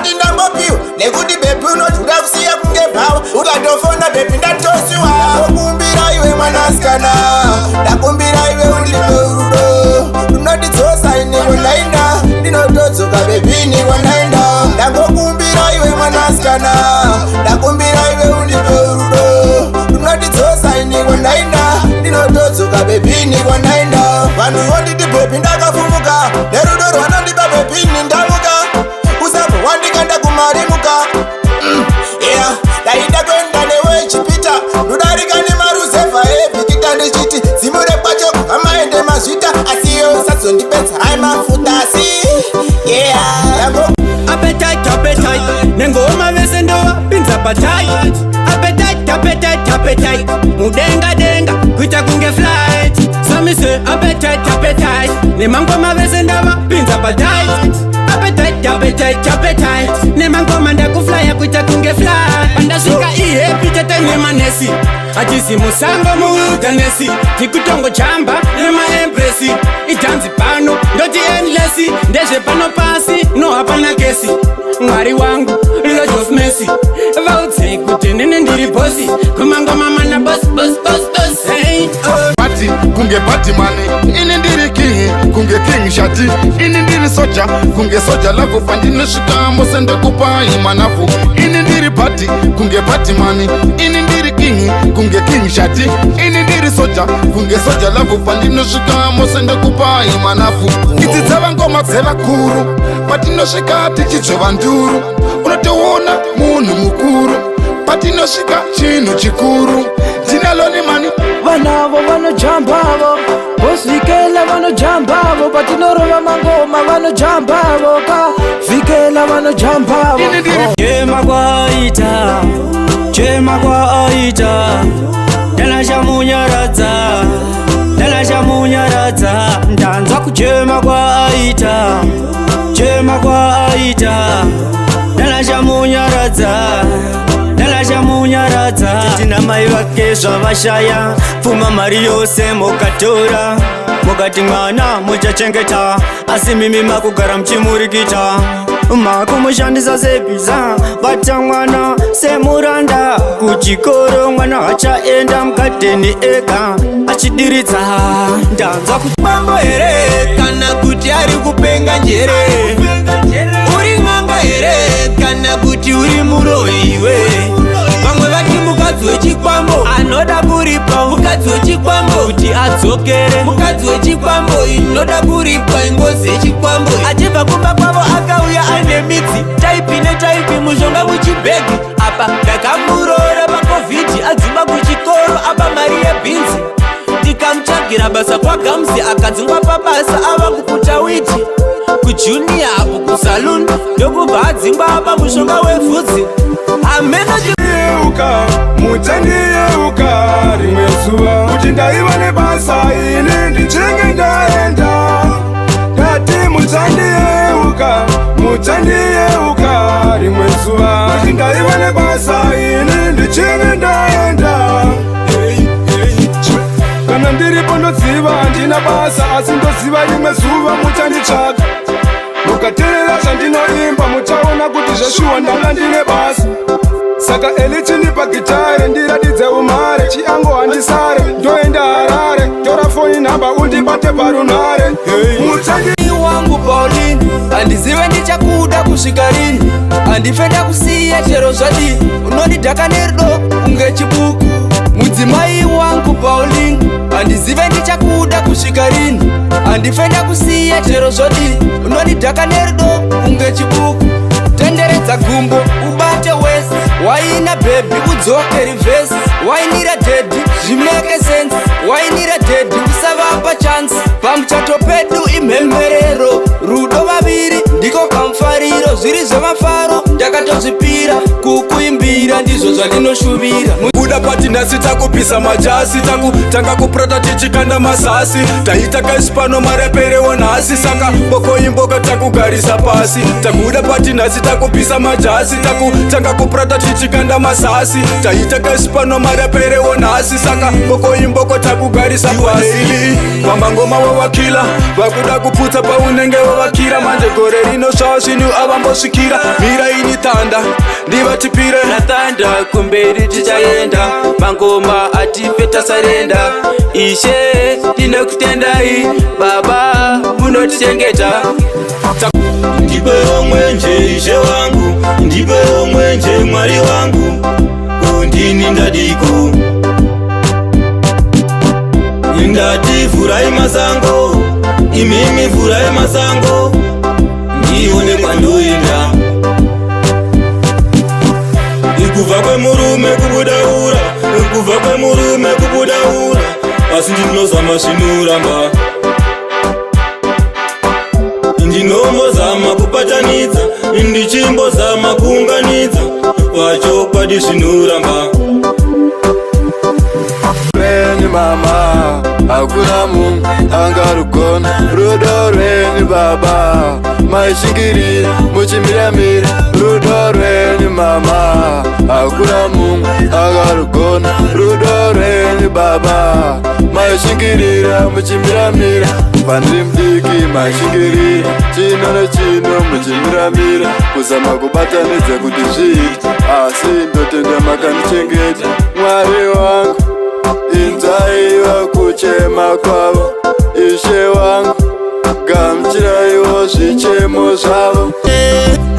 ndati ndambopiwa nekuti bebi unotuda kusiya kunge bhawa ukatofona bebi ndatosiwa. Ndakumbira iwe mwanasikana, ndakumbira iwe undipe rudo runondidzosa ine kwandaenda ndinotodzoka bebi ini kwandaenda. Ndakumbira iwe mwanasikana, ndakumbira iwe undipe rudo runondidzosa ine kwandaenda ndinotodzoka bebi ini kwandaenda. Vanhu vonditi bebi ndakafumuka nerudo rwanondipa bebi ini ndamuka usabva wandikanda kumarimuka. Yeah, daida kwenda newe chipita rudarika nemaruzevha ebhikita ndichiti zimure kwacho hamaende mazvita asiyo sazondipedza hai mafuta asi. Yeah, appetite nengoma vese ndovapinza patait. Appetite mudenga kuita kunge flight. Samise appetite nemangoma vese ndavapinza patait. Appetite nemangoma ndakuflya kuita kunge fly. Pandasvika ihepi tete nemanesi achisi musango muutanesi tikutongo chamba nemaembresi itanzi pano ndoti endlesi ndezve pano pasi no hapana kesi. Mwari wangu Lord of Mercy vaudze kuti nini ndiri bosi kumangoma mana boss. Hey, Party kunge party mani ini ndiri king kunge king shati ini ndiri soja kunge soja lavu pandinosvika mose ndekupa imanafu. Ini ndiri party kunge party mani ini ndiri king kunge king shati ini ndiri soja kunge soja lavu pandinosvika mose ndekupa imanafu. Idzi dzava ngoma dzevakuru patinosvika tichidzova nduru unotoona munhu mukuru patinosvika chinhu chikuru ndinaloni mani. Vanavo vanojambavo vosvikela vanojambavo patinorova mangoma vanojambavo ka vikela vanojambavo. Chema kwa aita dana chamunyaradza ndanzwa kuchema kwa aita dana chamunyaradza tina mai vake zvavashaya pfuma mari yose mukatora mukati mwana muchachengeta asi mimi makugara muchimurikita makumushandisa sebhiza bata mwana semuranda kuchikoro mwana hachaenda mukadheni ega achidiridza. Ndanzwa kuti bambo here kana kuti ari kupenga njere uri n'anga here kana kuti uri murohiwe. Vamwe vati mukadzi wechikwambo anoda kuripa mukadzi wechikwambo kuti adzokere mukadzi wechikwambo inoda kuripa ingozi yechikwambo achibva kumba kwavo akauya ane midzi taipi netaipi mushonga muchibhegi apa ndakamuroora pakovhidhi adzimba kuchikoro apa mari yebhinzi tikamutsvagira basa kwagamsi akadzingwa pabasa ava kuputa witi kujuniya apo kusaluni ndokubva adzingwa apa mushonga wevhudzi amena mutsandiyeuka rimwe zuva kuti ndaiva nebasa ini ndichinge ndaenda ndati mutsandiyeuka rimwe zuva kuti ndaiva nebasa ini ndichinge ndaenda. Kana ndiripo ndoziva ndina basa asi ndoziva rimwe zuva muchanditsvaka mukateerera zvandinoimba muchaona kuti zveshuwa ndanga ndine basa. Saka elichinipa gitare ndiradidze umare chiango handisare ndoenda Harare tora foni namba undibate parunare. Mutsandi wangu Pauline handizive ndichakuda kusvika rini handifenda kusiya chero zvadii unondidhaka nerudo kunge chibuku. Mudzimai wangu Pauline handizive ndichakuda kusvika rini handifenda kusiya chero zvadii unondidhaka nerudo kunge chibuku. Tenderedza gumbo ubate wese waina bebi udzoke rivhesi wainira dhedhi zvimeke sense wainira dhedhi usavapa chansi pamuchato pedu imhemberero rudo vaviri ndiko kamufariro zviri zvemafaro ndakatozvipira kukuimbira ndizvo zvandinoshuvira. Buda pati nhasi takupisa majasi tanga kuprota tichikanda masasi taita kaisi pano mareperewo nhasi saka boko imboka takugarisa pasi. Tabuda pati nhasi takupisa majasi tanga kuprota tichikanda masasi taita kaisi pano mareperewo nhasi saka boko imboko takugarisa pasi. Pamangoma wawakila vakuda kuputsa paunenge wawakira manje gore rino zvavo zvinhu avambo kwakosvikira mira ini tanda ndivatipire natanda kumberi tichaenda mangoma atife tasarenda ishe ndinokutendai baba munotichengeta ndipewo mwenje ishe wangu ndipewo mwenje mwari wangu kundini ndadiko ndati vurai masango imimi vurai masango ndione kwandoenda kubva kwemurume kubudaura kubva kwemurume kubudaura asi ndinozama zvinoramba ndinombozama kupatanidza ndichimbozama kuunganidza vachokwadi zvinoramba rweni mama hakuna munhu angarugona rudo rweni baba maishingirira muchimiramira rudo rweni mama hakuna munhu angarugona rudo rweni baba maishingirira muchimiramira pandiri mudiki maishingirira chino nechino muchimiramira kuzama kubatanidza kuti zviiti asi ndotenda makandichengeta mwari wangu inzaiwa kuchema kwavo ishe wangu gamuchiraiwo zvichemo zvavo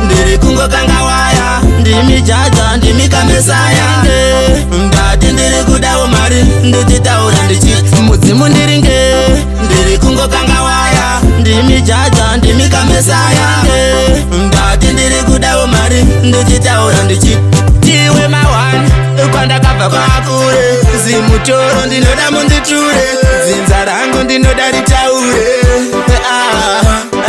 ndiri kungokanga waya ndimi jaja ndimi kamesaya ndati ndiri kudawo mari ndichitaura ndichiti mudzimu ndiringe ndiri kungokanga waya ndimi jaja ndimi kamesaya ndati ndiri kudawo mari ndichitaura ndichiti tiwe mawani kwandakabva kwakure zimutoro ndinoda munditure dzinza rangu ndinoda ritaure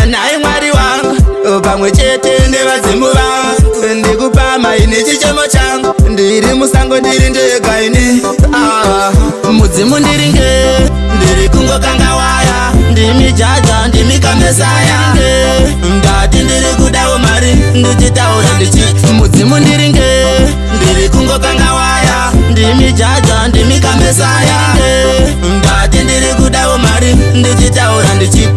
nai mwari wangu pamwe chete nevadzimu vangu ndikupama ine chichemo changu ndiri musango ndiri ndega ine mudzimu ndiringe ndiri kungokanga waya ndimi jaja ndimi kamesaya ndati ndiri kudawo mari ndichitaura ndichiti mudzimu ndiringe ndiri kungokanga waya ndimi jaja ndimi kamesaya ndati ndiri kudawo mari ndichitaura ndichiti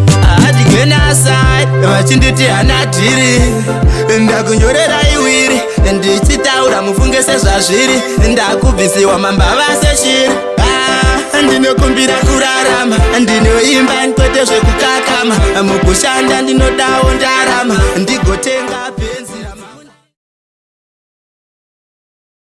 adigenaside vachinditi hana dhiri ndakunyorera iwiri ndichitaura mufunge sezvazviri ndakubvisiwa mambava seshiri ndinokumbira kurarama ndinoimba kwete zvekukakama mukushanda ndinodawo ndarama ndigotenga benzi